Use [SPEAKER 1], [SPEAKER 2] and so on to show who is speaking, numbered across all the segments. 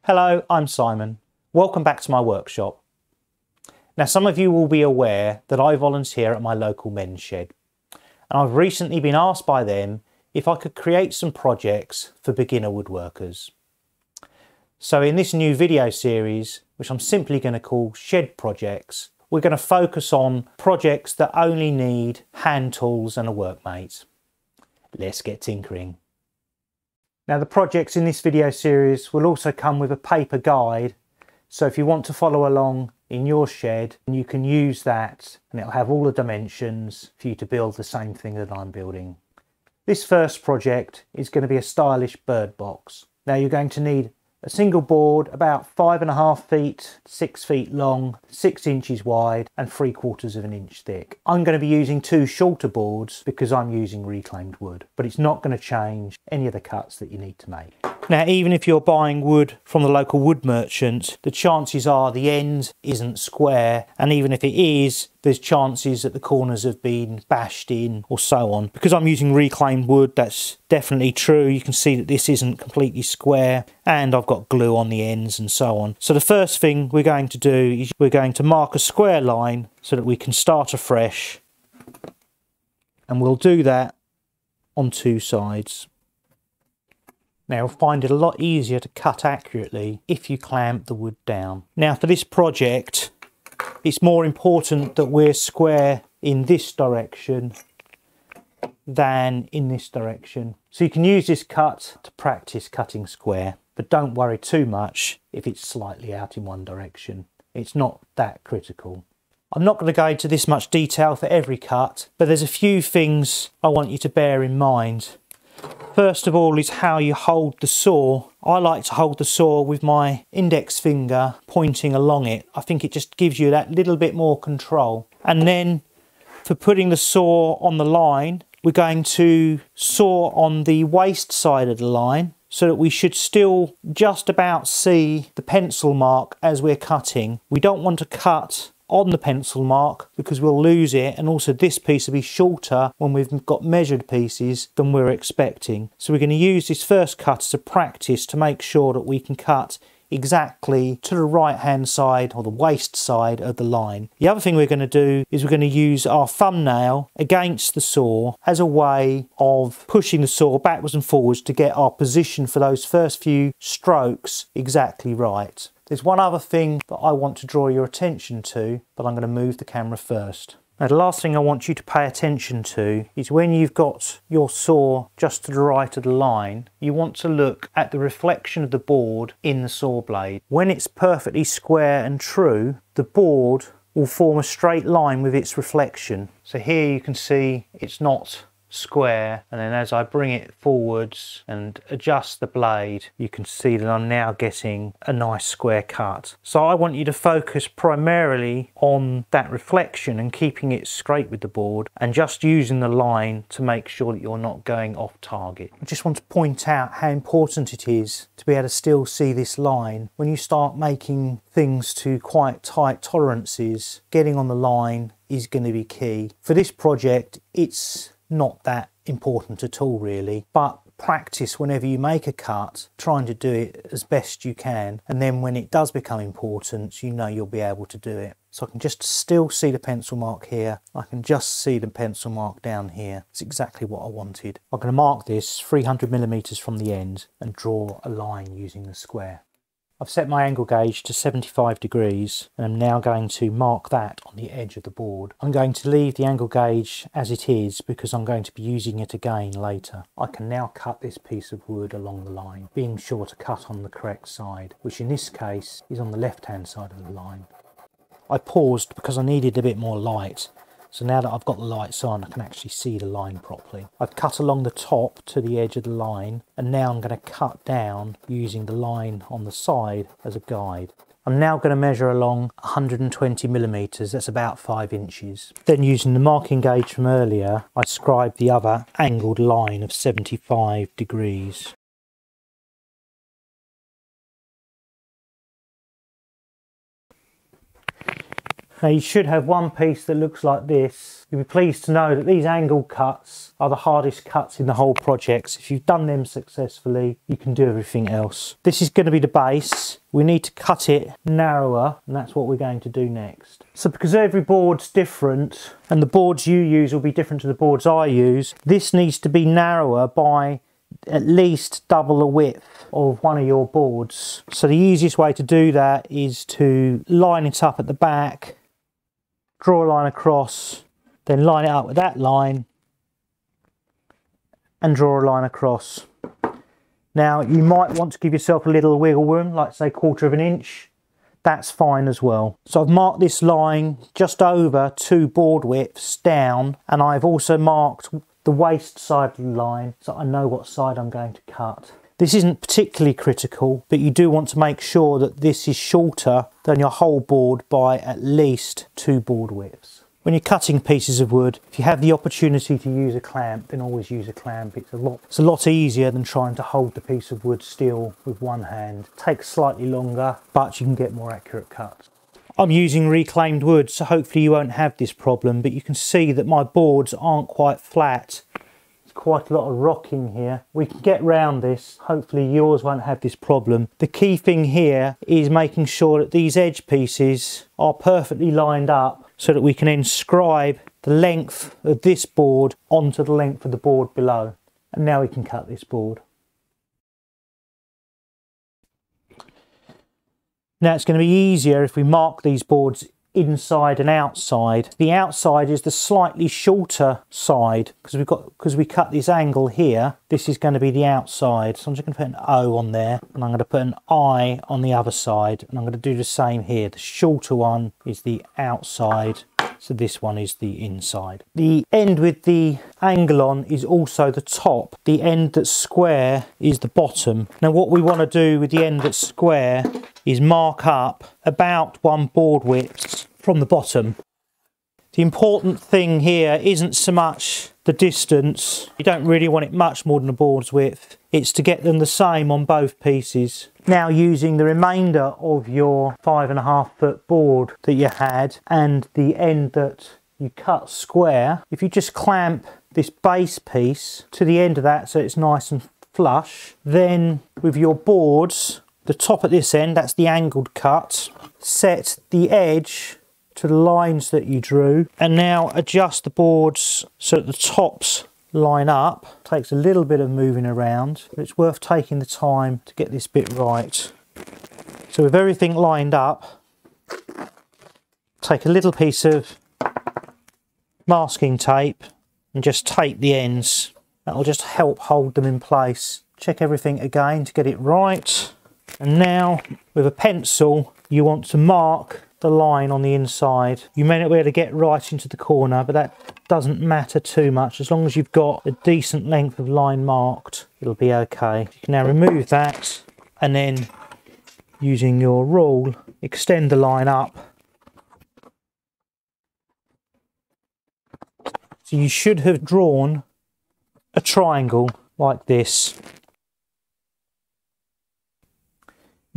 [SPEAKER 1] Hello, I'm Simon. Welcome back to my workshop. Now, some of you will be aware that I volunteer at my local men's shed, and I've recently been asked by them if I could create some projects for beginner woodworkers. So in this new video series, which I'm simply going to call Shed Projects, we're going to focus on projects that only need hand tools and a workmate. Let's get tinkering. Now, the projects in this video series will also come with a paper guide, so if you want to follow along in your shed, you can use that and it'll have all the dimensions for you to build the same thing that I'm building. This first project is going to be a stylish bird box. Now, you're going to need a single board about 5.5 feet, 6 feet long, 6 inches wide and 3/4 of an inch thick. I'm going to be using 2 shorter boards because I'm using reclaimed wood, but it's not going to change any of the cuts that you need to make. Now, even if you're buying wood from the local wood merchant, the chances are the end isn't square, and even if it is, there's chances that the corners have been bashed in or so on. Because I'm using reclaimed wood, that's definitely true. You can see that this isn't completely square, and I've got glue on the ends and so on. So the first thing we're going to do is we're going to mark a square line so that we can start afresh, and we'll do that on 2 sides. Now, you'll find it a lot easier to cut accurately if you clamp the wood down. Now, for this project, it's more important that we're square in this direction than in this direction. So you can use this cut to practice cutting square, but don't worry too much if it's slightly out in one direction. It's not that critical. I'm not going to go into this much detail for every cut, but there's a few things I want you to bear in mind. First of all is how you hold the saw. I like to hold the saw with my index finger pointing along it. I think it just gives you that little bit more control. And then for putting the saw on the line, we're going to saw on the waste side of the line so that we should still just about see the pencil mark as we're cutting. We don't want to cut on the pencil mark because we'll lose it, and also this piece will be shorter when we've got measured pieces than we're expecting. So we're going to use this first cut as a practice to make sure that we can cut exactly to the right hand side or the waste side of the line. The other thing we're going to do is we're going to use our thumbnail against the saw as a way of pushing the saw backwards and forwards to get our position for those first few strokes exactly right. There's one other thing that I want to draw your attention to, but I'm going to move the camera first. Now, the last thing I want you to pay attention to is when you've got your saw just to the right of the line, you want to look at the reflection of the board in the saw blade. When it's perfectly square and true, the board will form a straight line with its reflection. So here you can see it's not square, and then as I bring it forwards and adjust the blade, you can see that I'm now getting a nice square cut. So I want you to focus primarily on that reflection and keeping it straight with the board, and just using the line to make sure that you're not going off target. I just want to point out how important it is to be able to still see this line. When you start making things to quite tight tolerances, getting on the line is going to be key. For this project, it's not that important at all really, but practice whenever you make a cut, trying to do it as best you can, and then when it does become important, you know you'll be able to do it. So I can just still see the pencil mark here, I can just see the pencil mark down here. It's exactly what I wanted. I'm going to mark this 300mm from the end and draw a line using the square. I've set my angle gauge to 75 degrees and I'm now going to mark that on the edge of the board. I'm going to leave the angle gauge as it is because I'm going to be using it again later. I can now cut this piece of wood along the line, being sure to cut on the correct side, which in this case is on the left hand side of the line. I paused because I needed a bit more light. So now that I've got the lights on, I can actually see the line properly. I've cut along the top to the edge of the line, and now I'm going to cut down using the line on the side as a guide. I'm now going to measure along 120mm, that's about 5 inches. Then using the marking gauge from earlier, I scribe the other angled line of 75 degrees. Now you should have one piece that looks like this. You'll be pleased to know that these angle cuts are the hardest cuts in the whole project. So if you've done them successfully, you can do everything else. This is going to be the base. We need to cut it narrower, and that's what we're going to do next. So because every board's different, and the boards you use will be different to the boards I use, this needs to be narrower by at least double the width of one of your boards. So the easiest way to do that is to line it up at the back, draw a line across, then line it up with that line and draw a line across. Now you might want to give yourself a little wiggle room, like say 1/4 of an inch. That's fine as well. So I've marked this line just over 2 board widths down, and I've also marked the waist side of the line so I know what side I'm going to cut. This isn't particularly critical, but you do want to make sure that this is shorter than your whole board by at least 2 board widths. When you're cutting pieces of wood, if you have the opportunity to use a clamp, then always use a clamp. It's a lot easier than trying to hold the piece of wood still with one hand. It takes slightly longer, but you can get more accurate cuts. I'm using reclaimed wood, so hopefully you won't have this problem, but you can see that my boards aren't quite flat. There's quite a lot of rocking here. We can get round this. Hopefully yours won't have this problem. The key thing here is making sure that these edge pieces are perfectly lined up so that we can inscribe the length of this board onto the length of the board below. And now we can cut this board. Now it's going to be easier if we mark these boards inside and outside. The outside is the slightly shorter side because we cut this angle here. This is going to be the outside. So I'm just going to put an O on there, and I'm going to put an I on the other side, and I'm going to do the same here. The shorter one is the outside, so this one is the inside. The end with the angle on is also the top. The end that's square is the bottom. Now what we want to do with the end that's square is mark up about 1 board width from the bottom. The important thing here isn't so much the distance. You don't really want it much more than a board's width. It's to get them the same on both pieces. Now using the remainder of your 5.5 foot board that you had and the end that you cut square, if you just clamp this base piece to the end of that so it's nice and flush, then with your boards, the top at this end, that's the angled cut, set the edge to the lines that you drew, and now adjust the boards so that the tops line up. Takes a little bit of moving around, but it's worth taking the time to get this bit right. So with everything lined up, take a little piece of masking tape and just tape the ends. That'll just help hold them in place. Check everything again to get it right. And now with a pencil you want to mark the line on the inside. You may not be able to get right into the corner, but that doesn't matter too much. As long as you've got a decent length of line marked, it'll be okay. You can now remove that, and then using your rule, extend the line up. So you should have drawn a triangle like this.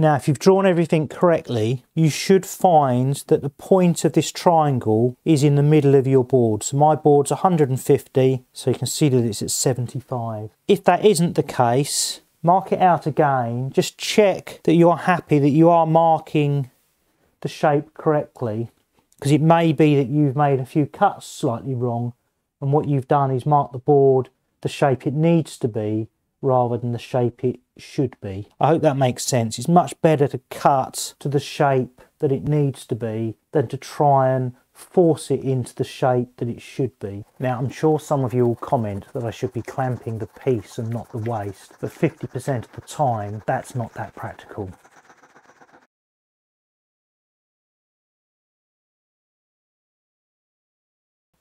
[SPEAKER 1] Now, if you've drawn everything correctly, you should find that the point of this triangle is in the middle of your board. So my board's 150, so you can see that it's at 75. If that isn't the case, mark it out again. Just check that you are happy that you are marking the shape correctly, because it may be that you've made a few cuts slightly wrong, and what you've done is mark the board the shape it needs to be rather than the shape it should be. I hope that makes sense. It's much better to cut to the shape that it needs to be than to try and force it into the shape that it should be. Now, I'm sure some of you will comment that I should be clamping the piece and not the waist, but 50% of the time that's not that practical.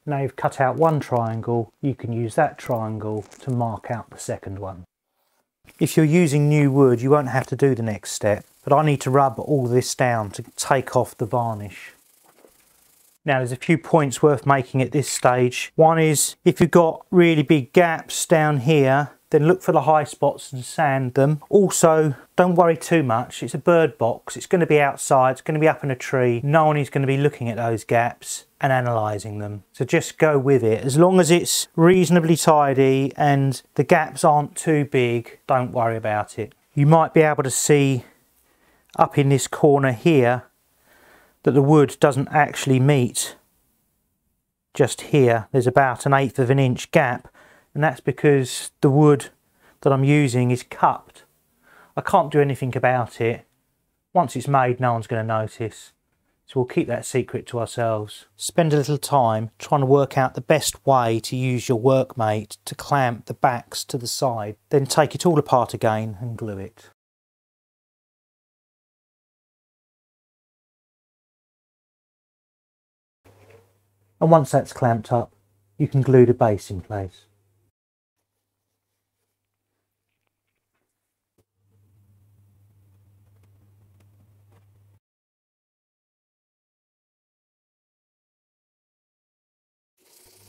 [SPEAKER 1] Now you've cut out one triangle, you can use that triangle to mark out the second one. If you're using new wood, you won't have to do the next step, but I need to rub all this down to take off the varnish. Now there's a few points worth making at this stage. One is, if you've got really big gaps down here, then look for the high spots and sand them. Also, don't worry too much. It's a bird box. It's going to be outside. It's going to be up in a tree. No one is going to be looking at those gaps and analysing them. So just go with it. As long as it's reasonably tidy and the gaps aren't too big, don't worry about it. You might be able to see up in this corner here that the wood doesn't actually meet just here. There's about 1/8 of an inch gap, and that's because the wood that I'm using is cupped. I can't do anything about it. Once it's made, no one's going to notice. So we'll keep that secret to ourselves. Spend a little time trying to work out the best way to use your workmate to clamp the backs to the side. Then take it all apart again and glue it. And once that's clamped up, you can glue the base in place.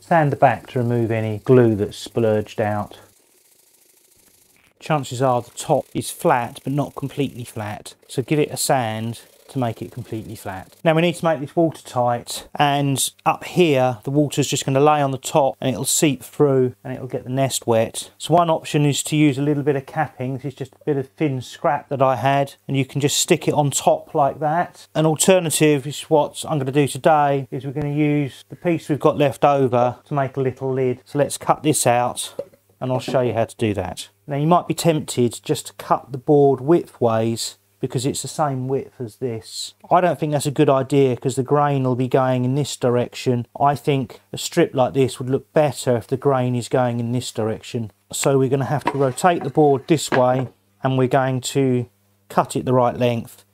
[SPEAKER 1] Sand the back to remove any glue that's splurged out. Chances are the top is flat but not completely flat, so give it a sand to make it completely flat. Now we need to make this watertight, and up here the water's just going to lay on the top and it'll seep through and it'll get the nest wet. So one option is to use a little bit of capping. This is just a bit of thin scrap that I had, and you can just stick it on top like that. An alternative is what I'm going to do today, is we're going to use the piece we've got left over to make a little lid. So let's cut this out and I'll show you how to do that. Now you might be tempted just to cut the board widthways because it's the same width as this. I don't think that's a good idea because the grain will be going in this direction. I think a strip like this would look better if the grain is going in this direction. So we're going to have to rotate the board this way and we're going to cut it the right length.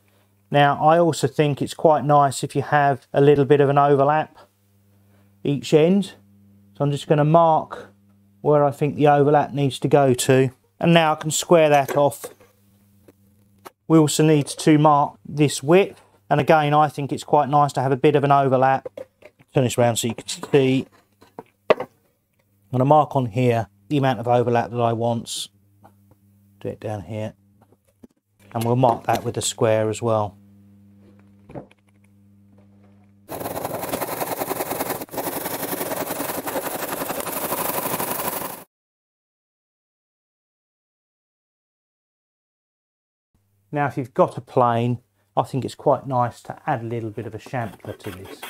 [SPEAKER 1] Now I also think it's quite nice if you have a little bit of an overlap each end. So I'm just going to mark where I think the overlap needs to go to. And now I can square that off. We also need to mark this width, and again I think it's quite nice to have a bit of an overlap. Turn this around so you can see. I'm going to mark on here the amount of overlap that I want. Do it down here, and we'll mark that with a square as well. Now if you've got a plane, I think it's quite nice to add a little bit of a chamfer to this.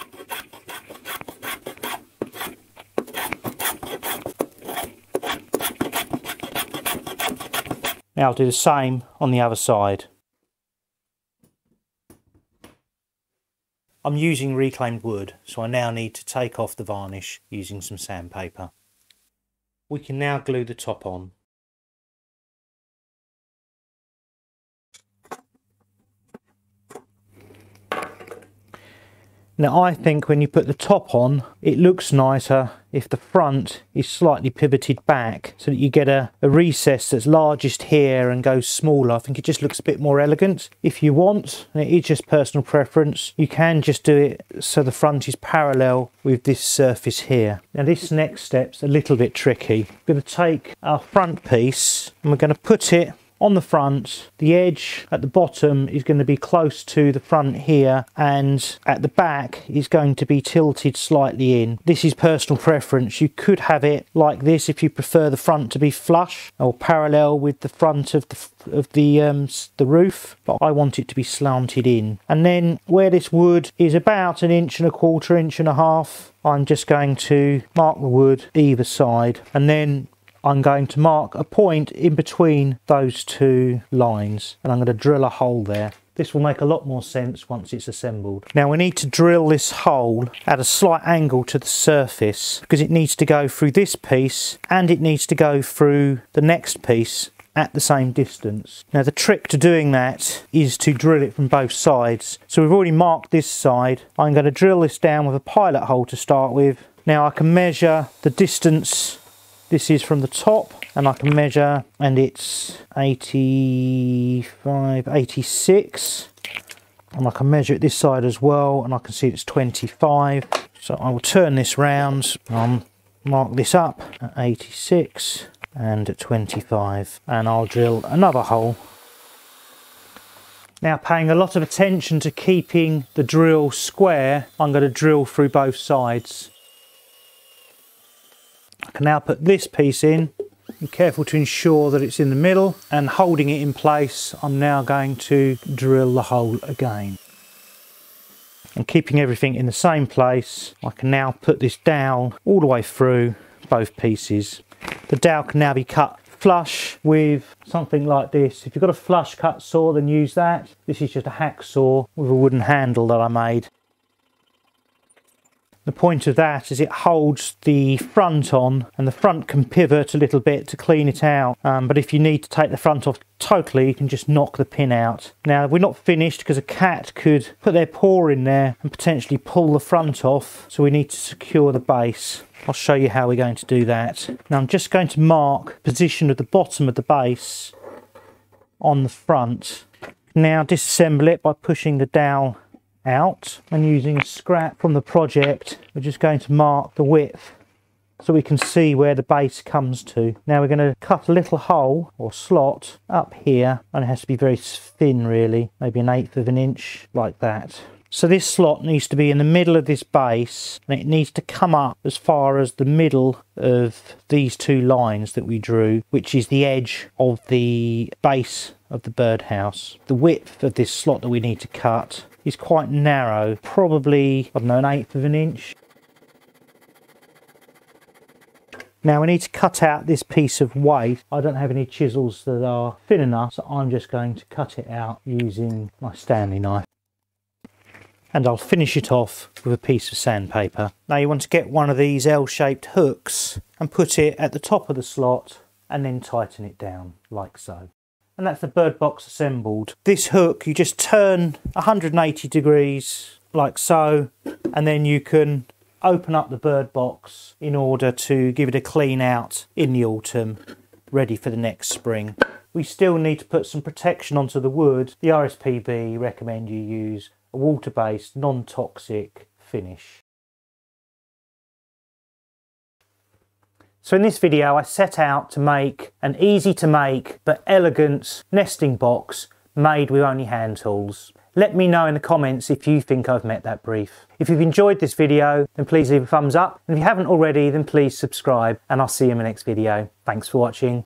[SPEAKER 1] Now I'll do the same on the other side. I'm using reclaimed wood, so I now need to take off the varnish using some sandpaper. We can now glue the top on. Now I think when you put the top on, it looks nicer if the front is slightly pivoted back so that you get a recess that's largest here and goes smaller. I think it just looks a bit more elegant. If you want, and it is just personal preference, you can just do it so the front is parallel with this surface here. Now this next step's a little bit tricky. We're going to take our front piece and we're going to put it on the front. The edge at the bottom is going to be close to the front here, and at the back is going to be tilted slightly in. This is personal preference. You could have it like this if you prefer the front to be flush or parallel with the front of the roof, but I want it to be slanted in. And then where this wood is about 1.25 inches, I'm just going to mark the wood either side, and then I'm going to mark a point in between those two lines, and I'm going to drill a hole there. This will make a lot more sense once it's assembled. Now we need to drill this hole at a slight angle to the surface because it needs to go through this piece and it needs to go through the next piece at the same distance. Now the trick to doing that is to drill it from both sides. So we've already marked this side. I'm going to drill this down with a pilot hole to start with. Now I can measure the distance. This is from the top, and I can measure, and it's 85, 86. And I can measure it this side as well, and I can see it's 25. So I will turn this round, mark this up at 86. and at 25, and I'll drill another hole. Now, paying a lot of attention to keeping the drill square, I'm going to drill through both sides. I can now put this piece in. Be careful to ensure that it's in the middle, and holding it in place, I'm now going to drill the hole again. And keeping everything in the same place, I can now put this dowel all the way through both pieces. The dowel can now be cut flush with something like this. If you've got a flush cut saw, then use that. This is just a hacksaw with a wooden handle that I made. The point of that is it holds the front on, and the front can pivot a little bit to clean it out. But if you need to take the front off totally, you can just knock the pin out. Now, we're not finished because a cat could put their paw in there and potentially pull the front off, so we need to secure the base. I'll show you how we're going to do that. Now, I'm just going to mark the position of the bottom of the base on the front. Now, disassemble it by pushing the dowel out, and using a scrap from the project, we're just going to mark the width so we can see where the base comes to. Now we're going to cut a little hole or slot up here, and it has to be very thin really, maybe 1/8 of an inch, like that. So this slot needs to be in the middle of this base, and it needs to come up as far as the middle of these two lines that we drew, which is the edge of the base of the birdhouse. The width of this slot that we need to cut is quite narrow, probably, I don't know, 1/8 of an inch. Now we need to cut out this piece of waste. I don't have any chisels that are thin enough, so I'm just going to cut it out using my Stanley knife. And I'll finish it off with a piece of sandpaper. Now you want to get one of these L-shaped hooks and put it at the top of the slot, and then tighten it down like so. And that's the bird box assembled. This hook, you just turn 180 degrees like so, and then you can open up the bird box in order to give it a clean out in the autumn, ready for the next spring. We still need to put some protection onto the wood. The RSPB recommend you use a water-based, non-toxic finish. So in this video I set out to make an easy to make but elegant nesting box made with only hand tools. Let me know in the comments if you think I've met that brief. If you've enjoyed this video, then please leave a thumbs up, and if you haven't already, then please subscribe, and I'll see you in the next video. Thanks for watching.